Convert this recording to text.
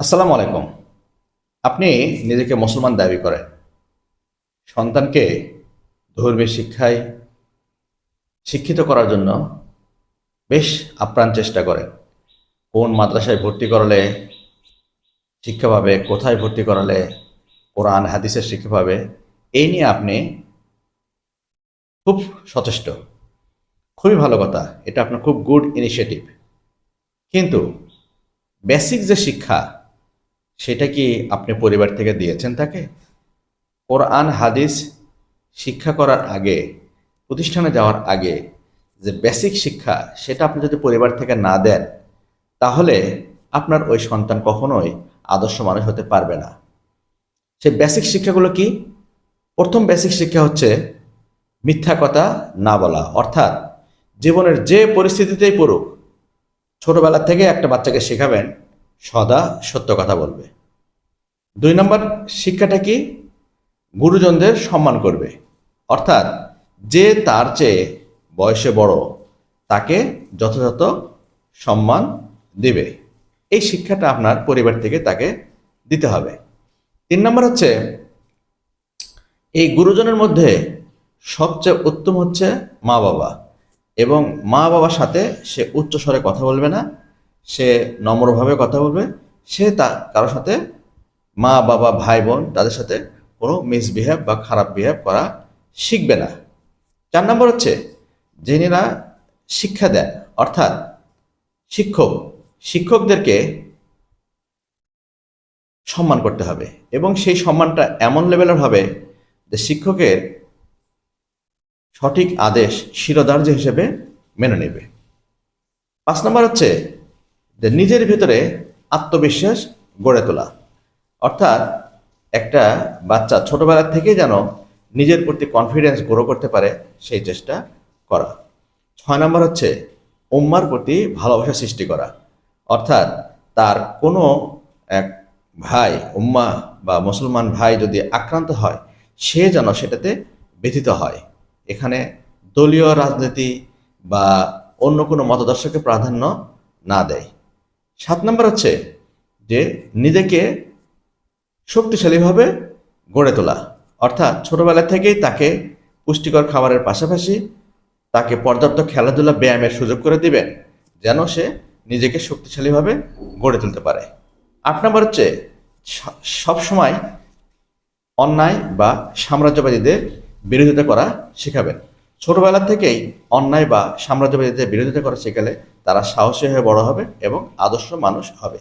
আসসালামু আলাইকুম। আপনি নিজেকে মুসলমান দাবি করেন, সন্তানকে ধর্মীয় শিক্ষায় শিক্ষিত করার জন্য বেশ আপ্রাণ চেষ্টা করেন। কোন মাদ্রাসায় ভর্তি করালে শিক্ষা পাবে, কোথায় ভর্তি করালে কোরআন হাদিসের শিক্ষা পাবে, এই নিয়ে আপনি খুব সচেষ্ট। খুবই ভালো কথা, এটা আপনার খুব গুড ইনিশিয়েটিভ। কিন্তু বেসিক যে শিক্ষা, সেটা কি আপনি পরিবার থেকে দিয়েছেন তাকে? কোরআন হাদিস শিক্ষা করার আগে, প্রতিষ্ঠানে যাওয়ার আগে যে বেসিক শিক্ষা, সেটা আপনি যদি পরিবার থেকে না দেন, তাহলে আপনার ওই সন্তান কখনোই আদর্শ মানুষ হতে পারবে না। সেই বেসিক শিক্ষাগুলো কি? প্রথম বেসিক শিক্ষা হচ্ছে মিথ্যা কথা না বলা। অর্থাৎ জীবনের যে পরিস্থিতিতেই পড়ুক, ছোটবেলা থেকে একটা বাচ্চাকে শেখাবেন সদা সত্য কথা বলবে। 2 নম্বর শিক্ষাটা কি? গুরুজনদের সম্মান করবে। অর্থাৎ যে তার চেয়ে বয়সে বড়, তাকে যথাযথ সম্মান দিবে। এই শিক্ষাটা আপনার পরিবার থেকে তাকে দিতে হবে। 3 নম্বর হচ্ছে, এই গুরুজনের মধ্যে সবচেয়ে উত্তম হচ্ছে মা বাবা। এবং মা বাবার সাথে সে উচ্চ স্বরে কথা বলবে না, সে নম্রভাবে কথা বলবে। সে কারোর সাথে, মা বাবা ভাই বোন, তাদের সাথে কোনো মিসবিহেভ বা খারাপ বিহেভ করা শিখবে না। 4 নম্বর হচ্ছে, যিনিরা শিক্ষা দেন, অর্থাৎ শিক্ষকদেরকে সম্মান করতে হবে। এবং সেই সম্মানটা এমন লেভেলের হবে যে শিক্ষকের সঠিক আদেশ শিরোধার্য হিসেবে মেনে নেবে। 5 নম্বর হচ্ছে যে নিজের ভিতরে আত্মবিশ্বাস গড়ে তোলা। অর্থাৎ একটা বাচ্চা ছোটবেলা থেকে যেন নিজের প্রতি কনফিডেন্স গ্রো করতে পারে, সেই চেষ্টা করা। 6 নম্বর হচ্ছে উম্মার প্রতি ভালোবাসা সৃষ্টি করা। অর্থাৎ তার কোনো এক ভাই, উম্মা বা মুসলমান ভাই যদি আক্রান্ত হয়, সে যেন সেটাতে ব্যথিত হয়। এখানে দলীয় রাজনীতি বা অন্য কোনো মতাদর্শকে প্রাধান্য না দেয়। 7 নম্বর হচ্ছে যে নিজেকে শক্তিশালীভাবে গড়ে তোলা। অর্থাৎ ছোটবেলা থেকেই তাকে পুষ্টিকর খাবারের পাশাপাশি তাকে পর্যাপ্ত খেলাধুলা ব্যায়ামের সুযোগ করে দিবেন, যেন সে নিজেকে শক্তিশালীভাবে গড়ে তুলতে পারে। 8 নম্বর হচ্ছে সবসময় অন্যায় বা সাম্রাজ্যবাদীদের বিরোধিতা করা শেখাবেন। ছোটবেলা থেকেই অন্যায় বা সাম্রাজ্যবাদীদের বিরোধিতা করা শেখালে তারা সাহসী হয়ে বড় হবে এবং আদর্শ মানুষ হবে।